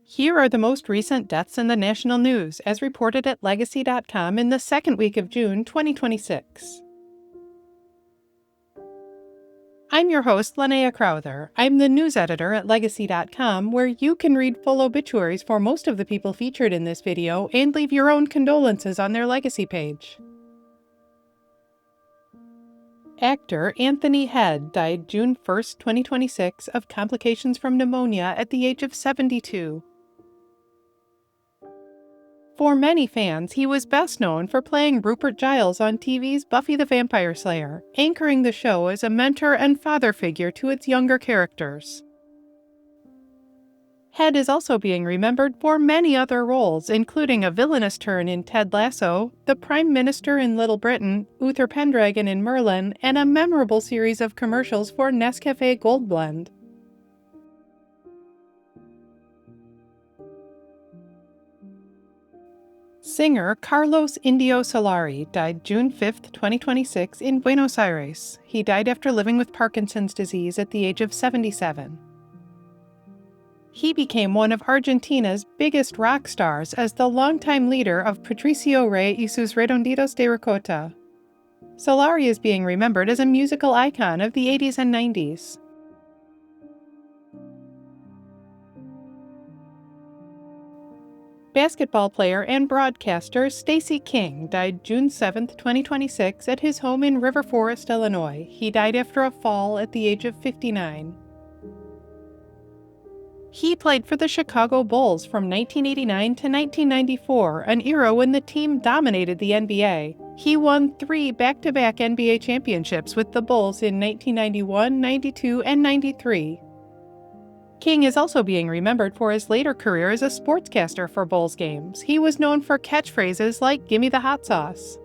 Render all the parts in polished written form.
Here are the most recent deaths in the national news, as reported at Legacy.com in the second week of June 2026. I'm your host, Linnea Crowther. I'm the news editor at Legacy.com, where you can read full obituaries for most of the people featured in this video and leave your own condolences on their Legacy page. Actor Anthony Head died June 1, 2026, of complications from pneumonia at the age of 72. For many fans, he was best known for playing Rupert Giles on TV's Buffy the Vampire Slayer, anchoring the show as a mentor and father figure to its younger characters. Head is also being remembered for many other roles, including a villainous turn in Ted Lasso, the Prime Minister in Little Britain, Uther Pendragon in Merlin, and a memorable series of commercials for Nescafe Gold Blend. Singer Carlos Indio Solari died June 5, 2026 in Buenos Aires. He died after living with Parkinson's disease at the age of 77. He became one of Argentina's biggest rock stars as the longtime leader of Patricio Rey y sus Redonditos de Ricota. Solari is being remembered as a musical icon of the 80s and 90s. Basketball player and broadcaster Stacey King died June 7, 2026 at his home in River Forest, Illinois. He died after a fall at the age of 59. He played for the Chicago Bulls from 1989 to 1994, an era when the team dominated the NBA. He won 3 back-to-back NBA championships with the Bulls in 1991, 92, and 93. King is also being remembered for his later career as a sportscaster for Bulls games. He was known for catchphrases like "Gimme the hot sauce."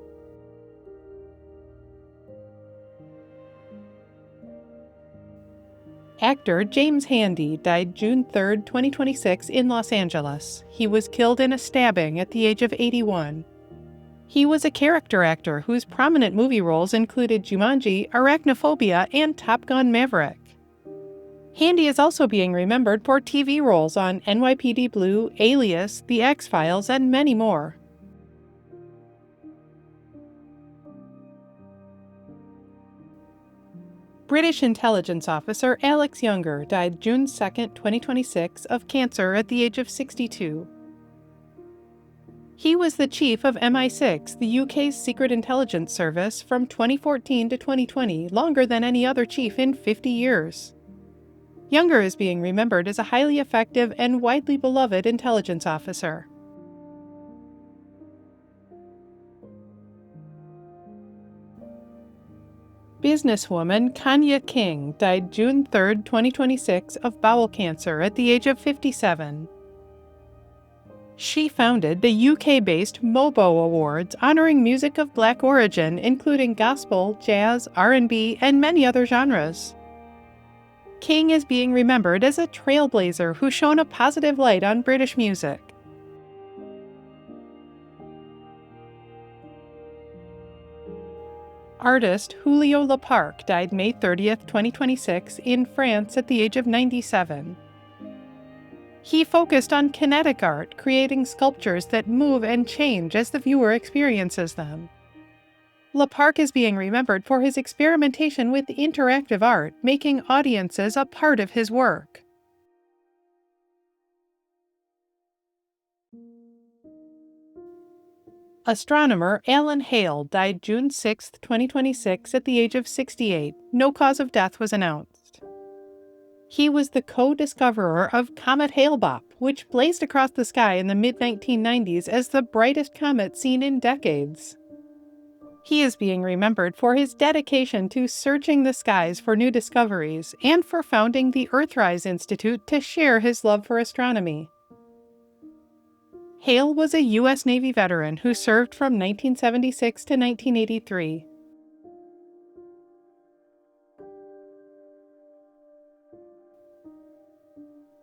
Actor James Handy died June 3, 2026 in Los Angeles. He was killed in a stabbing at the age of 81. He was a character actor whose prominent movie roles included Jumanji, Arachnophobia, and Top Gun: Maverick. Handy is also being remembered for TV roles on NYPD Blue, Alias, The X-Files, and many more. British intelligence officer Alex Younger died June 2, 2026, of cancer at the age of 62. He was the chief of MI6, the UK's secret intelligence service, from 2014 to 2020, longer than any other chief in 50 years. Younger is being remembered as a highly effective and widely beloved intelligence officer. Businesswoman Kanya King died June 3, 2026, of bowel cancer at the age of 57. She founded the UK-based MOBO Awards, honoring music of Black origin, including gospel, jazz, R&B, and many other genres. King is being remembered as a trailblazer who shone a positive light on British music. Artist Julio Le Parc died May 30, 2026, in France at the age of 97. He focused on kinetic art, creating sculptures that move and change as the viewer experiences them. Le Parc is being remembered for his experimentation with interactive art, making audiences a part of his work. Astronomer Alan Hale died June 6, 2026, at the age of 68. No cause of death was announced. He was the co-discoverer of Comet Hale-Bopp, which blazed across the sky in the mid-1990s as the brightest comet seen in decades. He is being remembered for his dedication to searching the skies for new discoveries and for founding the Earthrise Institute to share his love for astronomy. Hale was a U.S. Navy veteran who served from 1976 to 1983.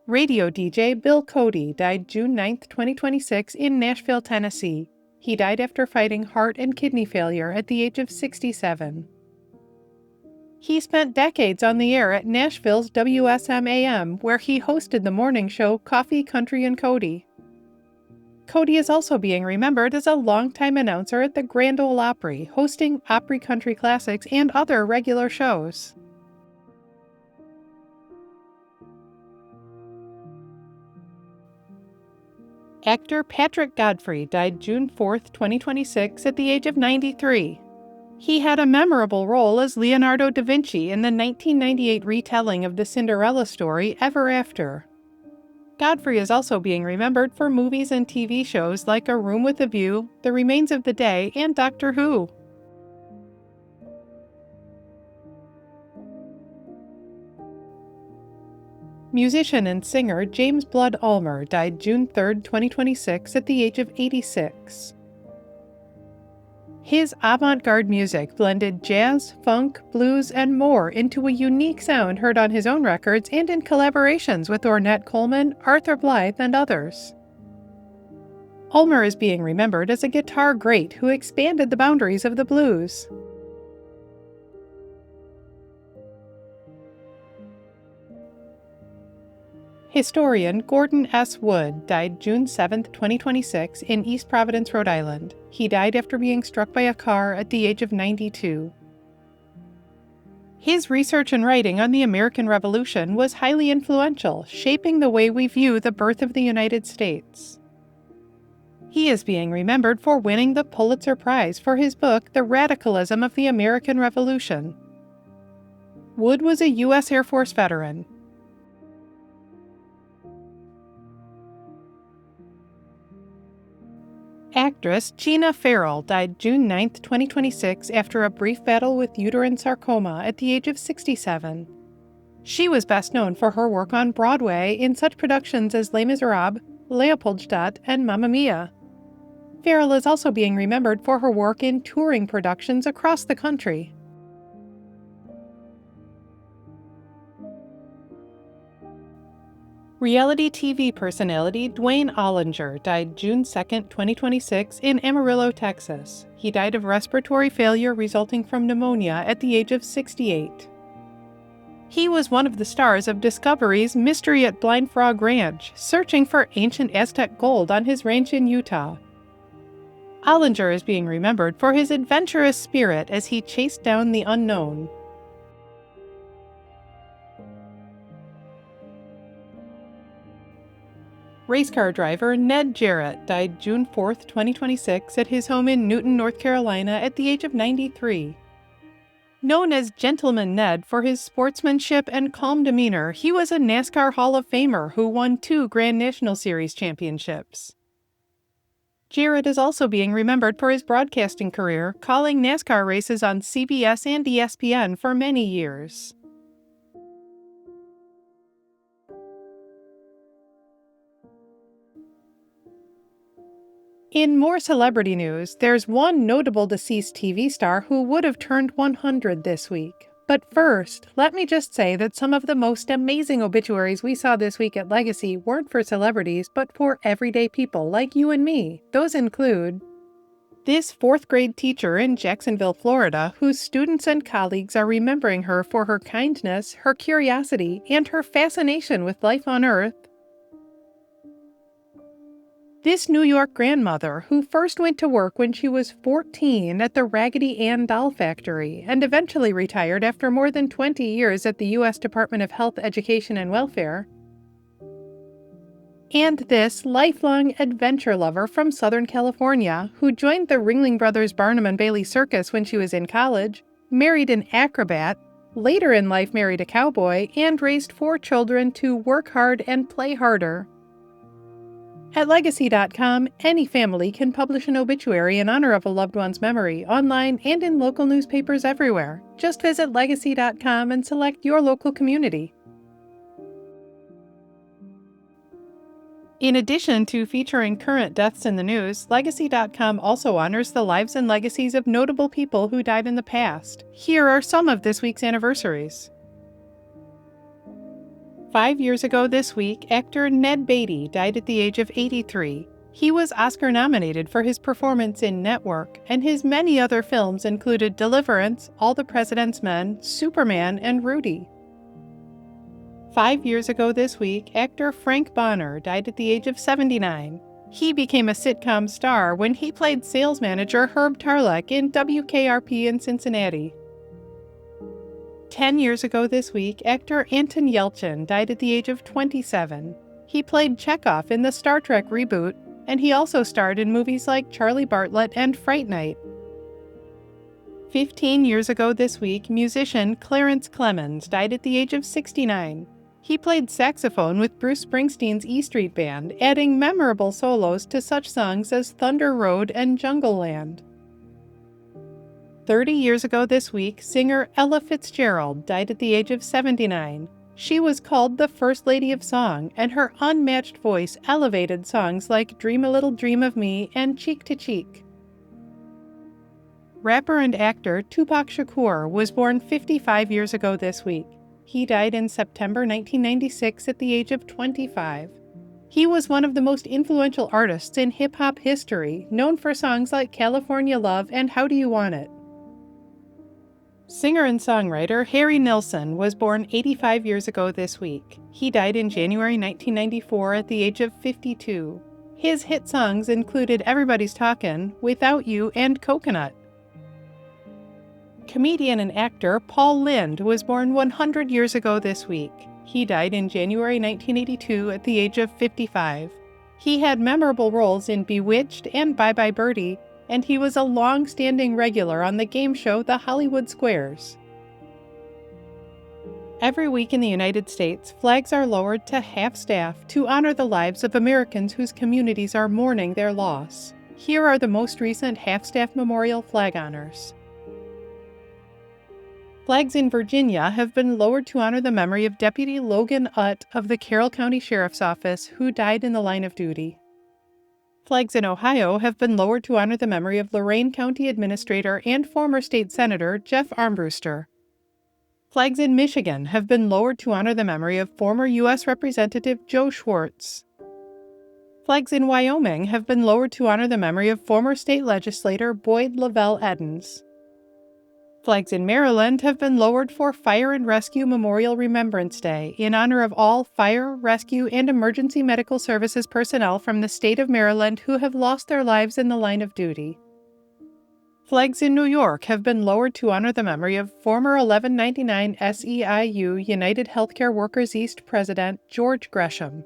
Radio DJ Bill Cody died June 9, 2026, in Nashville, Tennessee. He died after fighting heart and kidney failure at the age of 67. He spent decades on the air at Nashville's WSM-AM, where he hosted the morning show Coffee, Country, and Cody. Cody is also being remembered as a longtime announcer at the Grand Ole Opry, hosting Opry Country Classics and other regular shows. Actor Patrick Godfrey died June 4, 2026, at the age of 93. He had a memorable role as Leonardo da Vinci in the 1998 retelling of the Cinderella story Ever After. Godfrey is also being remembered for movies and TV shows like A Room with a View, The Remains of the Day, and Doctor Who. Musician and singer James Blood Ulmer died June 3, 2026, at the age of 86. His avant-garde music blended jazz, funk, blues, and more into a unique sound heard on his own records and in collaborations with Ornette Coleman, Arthur Blythe, and others. Ulmer is being remembered as a guitar great who expanded the boundaries of the blues. Historian Gordon S. Wood died June 7, 2026, in East Providence, Rhode Island. He died after being struck by a car at the age of 92. His research and writing on the American Revolution was highly influential, shaping the way we view the birth of the United States. He is being remembered for winning the Pulitzer Prize for his book, The Radicalism of the American Revolution. Wood was a U.S. Air Force veteran. Actress Gina Ferrall died June 9, 2026, after a brief battle with uterine sarcoma at the age of 67. She was best known for her work on Broadway in such productions as Les Miserables, Leopoldstadt, and Mamma Mia. Ferrall is also being remembered for her work in touring productions across the country. Reality TV personality Duane Ollinger died June 2, 2026, in Amarillo, Texas. He died of respiratory failure resulting from pneumonia at the age of 68. He was one of the stars of Discovery's Mystery at Blind Frog Ranch, searching for ancient Aztec gold on his ranch in Utah. Ollinger is being remembered for his adventurous spirit as he chased down the unknown. Race car driver Ned Jarrett died June 4, 2026, at his home in Newton, North Carolina, at the age of 93. Known as Gentleman Ned for his sportsmanship and calm demeanor, he was a NASCAR Hall of Famer who won 2 Grand National Series championships. Jarrett is also being remembered for his broadcasting career, calling NASCAR races on CBS and ESPN for many years. In more celebrity news, there's one notable deceased TV star who would have turned 100 this week. But first, let me just say that some of the most amazing obituaries we saw this week at Legacy weren't for celebrities, but for everyday people like you and me. Those include this 4th grade teacher in Jacksonville, Florida, whose students and colleagues are remembering her for her kindness, her curiosity, and her fascination with life on Earth. This New York grandmother, who first went to work when she was 14 at the Raggedy Ann doll factory and eventually retired after more than 20 years at the U.S. Department of Health, Education, and Welfare. And this lifelong adventure lover from Southern California, who joined the Ringling Brothers Barnum and Bailey Circus when she was in college, married an acrobat, later in life married a cowboy, and raised 4 children to work hard and play harder. At Legacy.com, any family can publish an obituary in honor of a loved one's memory, online and in local newspapers everywhere. Just visit Legacy.com and select your local community. In addition to featuring current deaths in the news, Legacy.com also honors the lives and legacies of notable people who died in the past. Here are some of this week's anniversaries. 5 years ago this week, actor Ned Beatty died at the age of 83. He was Oscar-nominated for his performance in Network, and his many other films included Deliverance, All the President's Men, Superman, and Rudy. 5 years ago this week, actor Frank Bonner died at the age of 79. He became a sitcom star when he played sales manager Herb Tarlek in WKRP in Cincinnati. 10 years ago this week, actor Anton Yelchin died at the age of 27. He played Chekhov in the Star Trek reboot, and he also starred in movies like Charlie Bartlett and Fright Night. 15 years ago this week, musician Clarence Clemens died at the age of 69. He played saxophone with Bruce Springsteen's E Street Band, adding memorable solos to such songs as Thunder Road and Jungle Land. 30 years ago this week, singer Ella Fitzgerald died at the age of 79. She was called the First Lady of Song, and her unmatched voice elevated songs like Dream a Little Dream of Me and Cheek to Cheek. Rapper and actor Tupac Shakur was born 55 years ago this week. He died in September 1996 at the age of 25. He was one of the most influential artists in hip-hop history, known for songs like California Love and How Do You Want It? Singer and songwriter Harry Nilsson was born 85 years ago this week. He died in January 1994 at the age of 52. His hit songs included Everybody's Talkin', Without You, and Coconut. Comedian and actor Paul Lynde was born 100 years ago this week. He died in January 1982 at the age of 55. He had memorable roles in Bewitched and Bye Bye Birdie, and he was a long-standing regular on the game show The Hollywood Squares. Every week in the United States, flags are lowered to half-staff to honor the lives of Americans whose communities are mourning their loss. Here are the most recent half-staff memorial flag honors. Flags in Virginia have been lowered to honor the memory of Deputy Logan Utt of the Carroll County Sheriff's Office, who died in the line of duty. Flags in Ohio have been lowered to honor the memory of Lorain County Administrator and former state senator Jeff Armbruster. Flags in Michigan have been lowered to honor the memory of former U.S. Representative Joe Schwartz. Flags in Wyoming have been lowered to honor the memory of former state legislator Boyd Lavelle Edens. Flags in Maryland have been lowered for Fire and Rescue Memorial Remembrance Day in honor of all fire, rescue, and emergency medical services personnel from the state of Maryland who have lost their lives in the line of duty. Flags in New York have been lowered to honor the memory of former 1199 SEIU United Healthcare Workers East President George Gresham.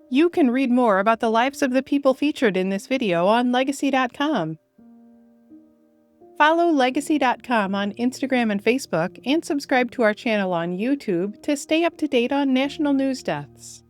You can read more about the lives of the people featured in this video on Legacy.com. Follow Legacy.com on Instagram and Facebook, and subscribe to our channel on YouTube to stay up to date on national news deaths.